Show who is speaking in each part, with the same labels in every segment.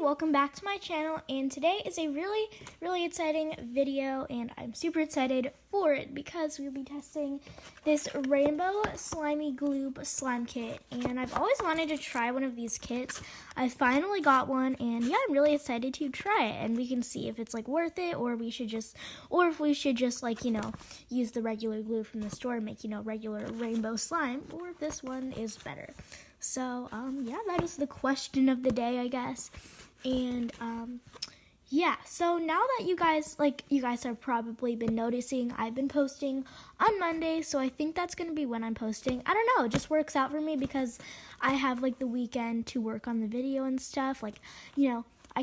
Speaker 1: welcome back to my channel, and today is a really exciting video, and I'm super excited for it because we'll be testing this rainbow SLIMYGLOOP slime kit, and I've always wanted to try one of these kits. I finally got one, and yeah, I'm really excited to try it, and we can see if it's like worth it, or if we should just like, use the regular glue from the store and make, regular rainbow slime, or if this one is better. So, yeah, that is the question of the day, I guess. And, yeah, so now that you guys have probably been noticing, I've been posting on Monday, so I think that's going to be when I'm posting. I don't know, it just works out for me because I have, the weekend to work on the video and stuff. I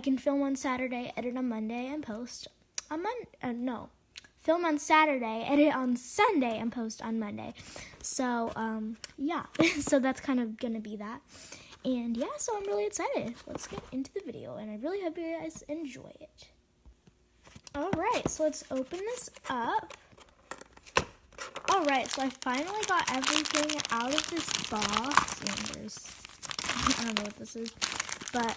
Speaker 1: can film on Saturday, edit on Monday, and post on film on Saturday, edit on Sunday, and post on Monday. So, yeah, so that's kind of going to be that. And, yeah, so I'm really excited. Let's get into the video, and I really hope you guys enjoy it. Alright, so let's open this up. Alright, so I finally got everything out of this box. And I don't know what this is, but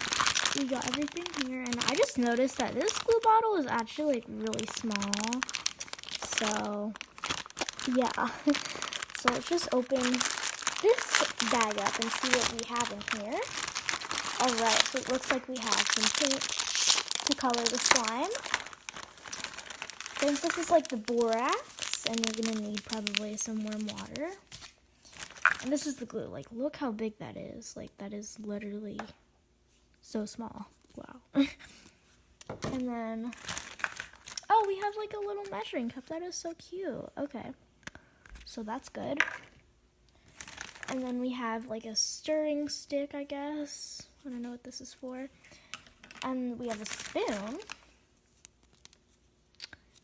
Speaker 1: we got everything here, and I just noticed that this glue bottle is actually, really small. So, yeah. So let's just open this bag up and see what we have in here. Alright, so it looks like we have some paint to color the slime. I think this is like the borax, and you're going to need probably some warm water. And this is the glue. Look how big that is. That is literally so small. Wow. And then, oh, we have a little measuring cup. That is so cute. Okay. So that's good. And then we have a stirring stick, I guess. I don't know what this is for. And we have a spoon.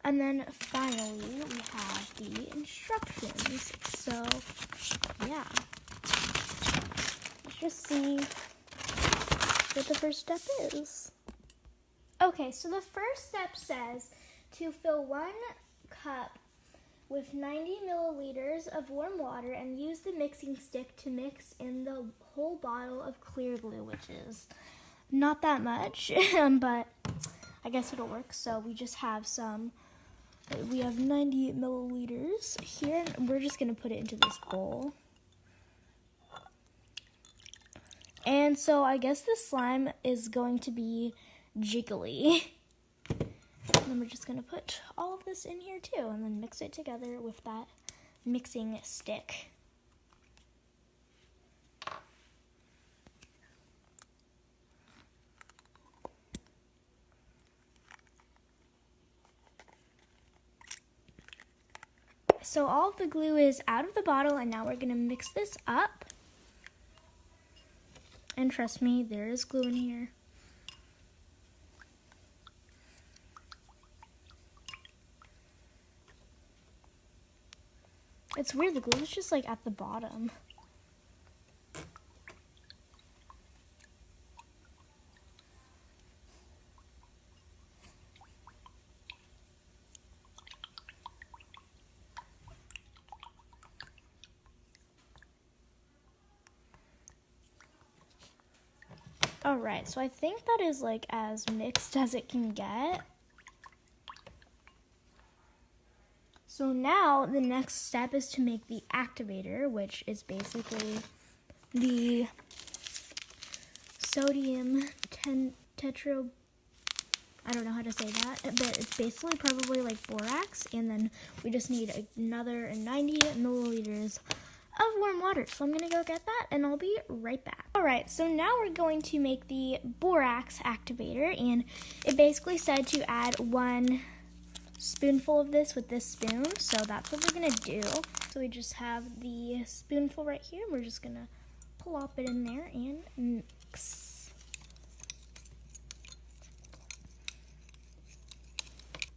Speaker 1: And then finally we have the instructions. So yeah. Let's just see what the first step is. Okay, so the first step says to fill 1 cup with 90 milliliters of warm water and use the mixing stick to mix in the whole bottle of clear glue, which is not that much, but I guess it'll work. So we just have we have 90 milliliters here, and we're just going to put it into this bowl. And so I guess this slime is going to be jiggly. And then we're just going to put all of this in here too, and then mix it together with that mixing stick. So all of the glue is out of the bottle, and now we're going to mix this up. And trust me, there is glue in here. It's weird, the glue is just at the bottom. Alright, so I think that is as mixed as it can get. So now the next step is to make the activator, which is basically the sodium tetra, I don't know how to say that, but it's basically probably borax, and then we just need another 90 milliliters of warm water. So I'm going to go get that, and I'll be right back. Alright, so now we're going to make the borax activator, and it basically said to add 1 spoonful of this with this spoon, so that's what we're gonna do. So we just have the spoonful right here, and we're just gonna plop it in there and mix.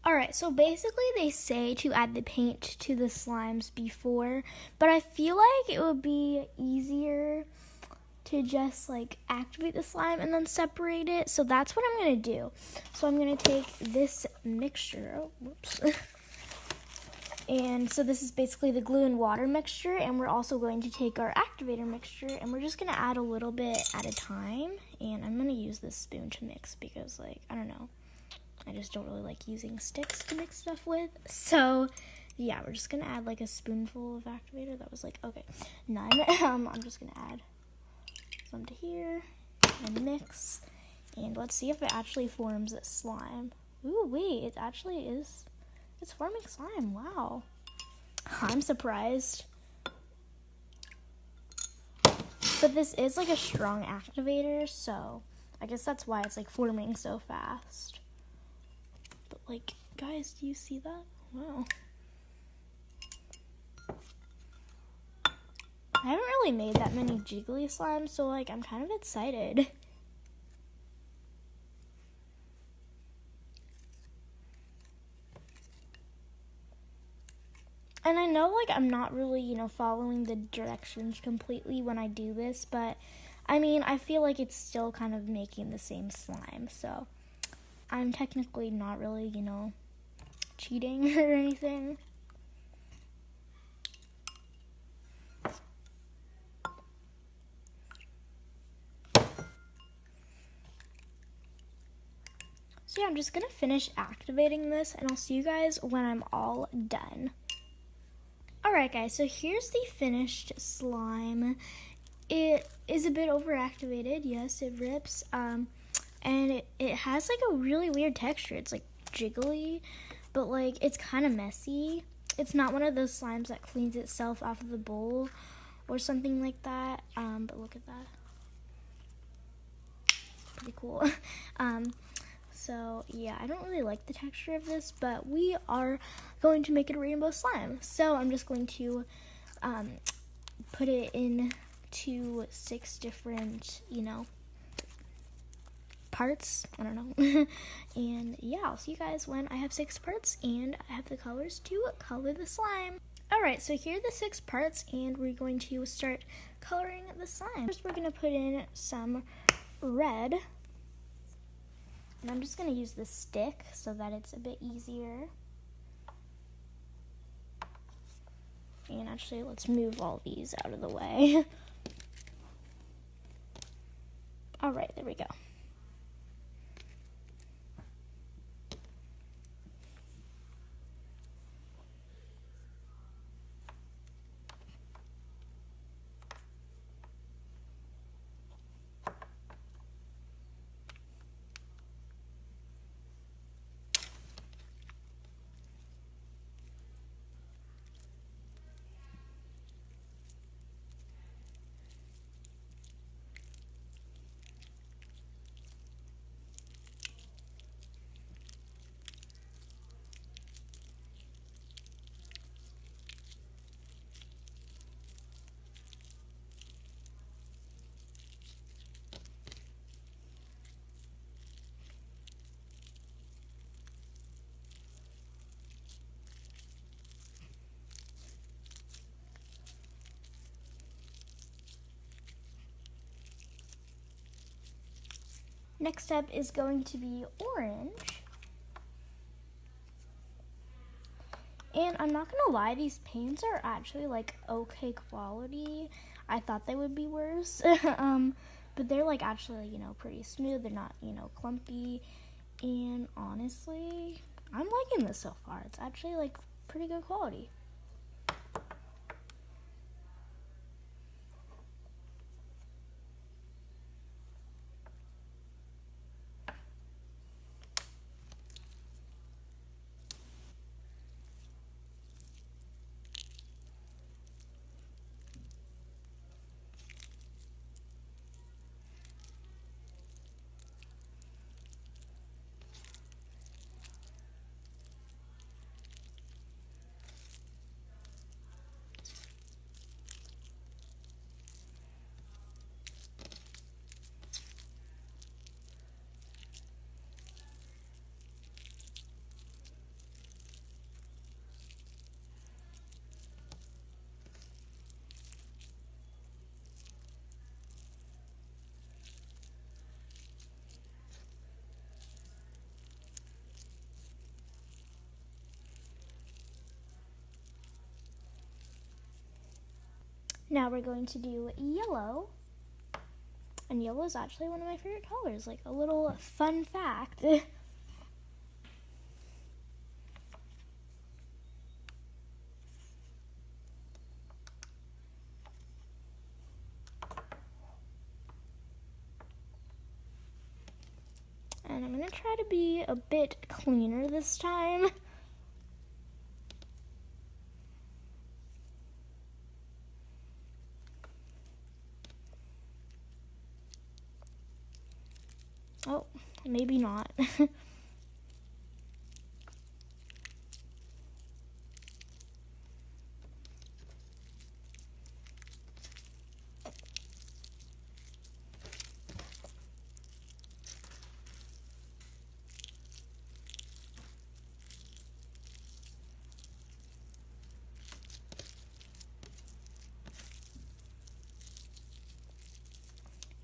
Speaker 1: Alright, so basically they say to add the paint to the slimes before, but I feel like it would be easier to just activate the slime and then separate it. So that's what I'm going to do. So I'm going to take this mixture, And so this is basically the glue and water mixture, and we're also going to take our activator mixture and we're just going to add a little bit at a time. And I'm going to use this spoon to mix because, like, I don't know, I just don't really like using sticks to mix stuff with. So yeah, we're just going to add like a spoonful of activator. That was like, okay, none. I'm just going to add some to here and mix. And let's see if it actually forms slime. Ooh, wait, it actually is. It's forming slime. Wow. I'm surprised. But this is like a strong activator, so I guess that's why it's like forming so fast. But like, guys, do you see that? Wow. I haven't really made that many jiggly slimes, so like I'm kind of excited. And I know, like, I'm not really, you know, following the directions completely when I do this, but, I mean, I feel like it's still kind of making the same slime, so I'm technically not really, you know, cheating or anything. So yeah, I'm just going to finish activating this, and I'll see you guys when I'm all done. Alright guys, so here's the finished slime. It is a bit overactivated, yes, it rips, and it has like a really weird texture. It's like jiggly, but like it's kind of messy. It's not one of those slimes that cleans itself off of the bowl or something like that, but look at that. Pretty cool. So yeah, I don't really like the texture of this, but we are going to make it a rainbow slime. So I'm just going to put it into 6 different, you know, parts. I don't know. And yeah, I'll see you guys when I have 6 parts and I have the colors to color the slime. Alright, so here are the 6 parts, and we're going to start coloring the slime. First, we're going to put in some red. And I'm just going to use the stick so that it's a bit easier. And actually, let's move all these out of the way. All right, there we go. Next up is going to be orange. And I'm not gonna lie, these paints are actually like okay quality. I thought they would be worse. But they're like actually, you know, pretty smooth. They're not, you know, clumpy. And honestly, I'm liking this so far. It's actually like pretty good quality. Now we're going to do yellow. And yellow is actually one of my favorite colors, like a little fun fact. And I'm going to try to be a bit cleaner this time. Oh, maybe not.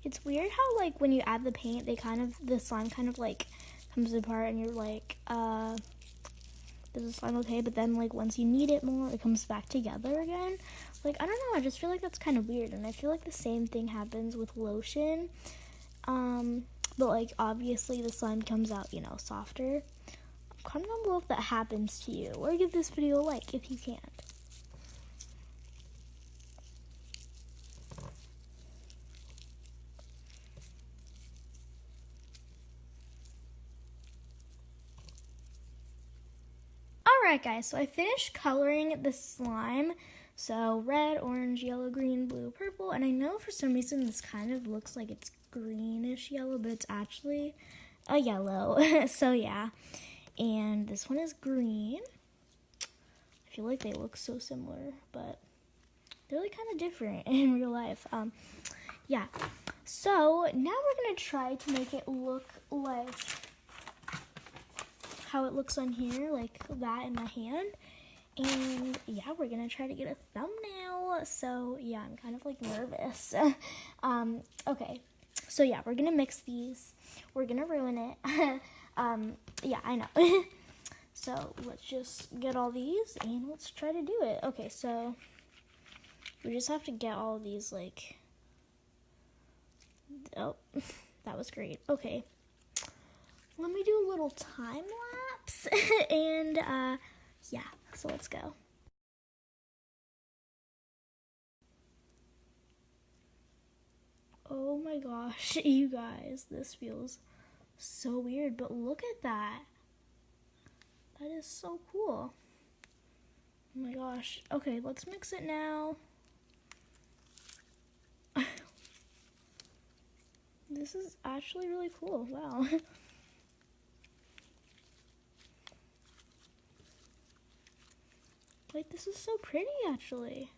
Speaker 1: It's weird how, like, when you add the paint, the slime kind of, like, comes apart and you're like, does the slime okay? But then, like, once you need it more, it comes back together again. Like, I don't know, I just feel like that's kind of weird. And I feel like the same thing happens with lotion. But, like, obviously the slime comes out, you know, softer. Comment down below if that happens to you. Or give this video a like if you can't. Alright guys, so I finished coloring the slime. So red, orange, yellow, green, blue, purple. And I know for some reason this kind of looks like it's greenish yellow, but it's actually a yellow. So yeah. And this one is green. I feel like they look so similar, but they're like kind of different in real life. Yeah. So now we're going to try to make it look like how it looks on here, like that in my hand. And yeah, we're gonna try to get a thumbnail. So yeah, I'm kind of like nervous. Okay, so yeah, we're gonna mix these. We're gonna ruin it. Yeah, I know. So let's just get all these and let's try to do it. Okay, so we just have to get all of these, like, oh, that was great. Okay. Let me do a little time lapse and yeah, so let's go. Oh my gosh, you guys, this feels so weird, but look at that. That is so cool. Oh my gosh. Okay, let's mix it now. This is actually really cool. Wow. Like, this is so pretty, actually.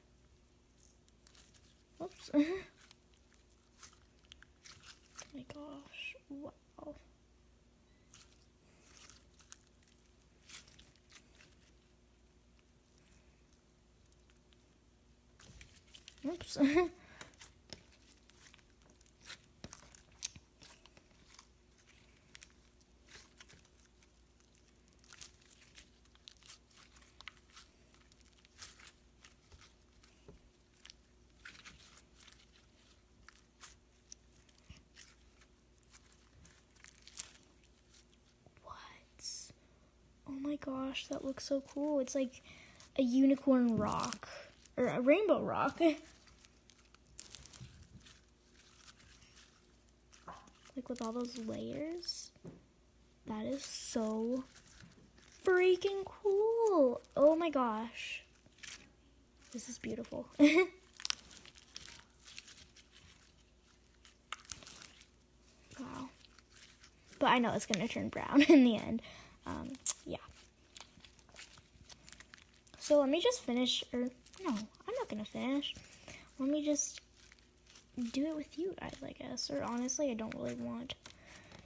Speaker 1: Oops. Oh my gosh. Wow. Oops. Oh my gosh, that looks so cool. It's like a unicorn rock, or a rainbow rock. Like with all those layers. That is so freaking cool. Oh my gosh. This is beautiful. Wow. But I know it's gonna turn brown in the end. Yeah. So let me just finish, or no, I'm not gonna finish. Let me just do it with you guys, I guess. Or honestly, I don't really want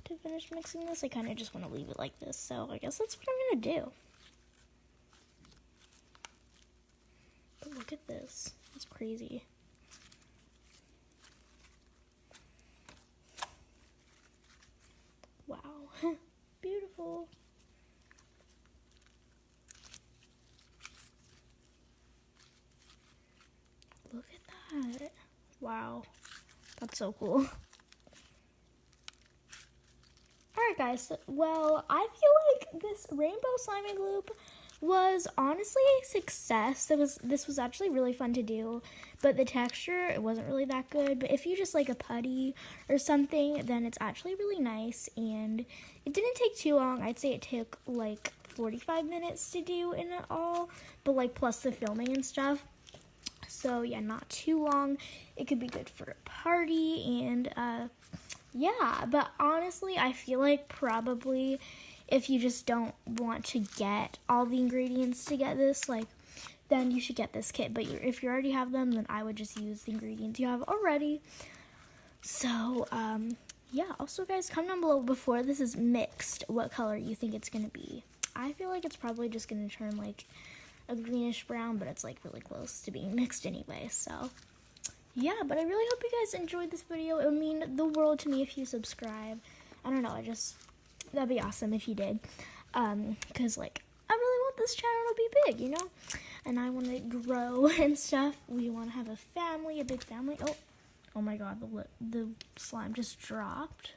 Speaker 1: to finish mixing this. I kind of just want to leave it like this. So I guess that's what I'm gonna do. But look at this. It's crazy. Wow. Beautiful. Look at that. that? Wow, that's so cool. Alright guys, well, I feel like this rainbow slimy gloop was honestly a success. This was actually really fun to do, but the texture, it wasn't really that good. But if you just like a putty or something, then it's actually really nice, and it didn't take too long. I'd say it took like 45 minutes to do in it all, but like plus the filming and stuff. So yeah, not too long. It could be good for a party, and yeah, but honestly, I feel like probably if you just don't want to get all the ingredients to get this, like, then you should get this kit. But if you already have them, then I would just use the ingredients you have already. So, yeah. Also, guys, comment down below before this is mixed what color you think it's going to be. I feel like it's probably just going to turn, like, a greenish brown, but it's, like, really close to being mixed anyway. So, yeah. But I really hope you guys enjoyed this video. It would mean the world to me if you subscribe. I don't know. That'd be awesome if you did, because, like, I really want this channel to be big, you know, and I want to grow and stuff. We want to have a family, a big family. Oh my god, the slime just dropped.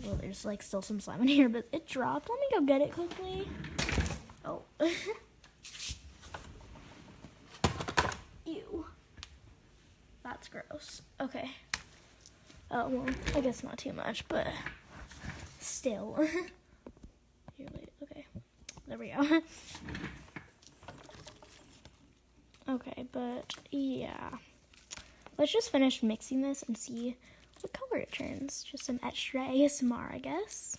Speaker 1: Well, there's, like, still some slime in here, but it dropped. Let me go get it quickly. Oh. Ew. That's gross. Okay. Oh, well, I guess not too much, but still. Here, wait, okay. There we go. Okay, but yeah. Let's just finish mixing this and see what color it turns. Just some extra ASMR, I guess.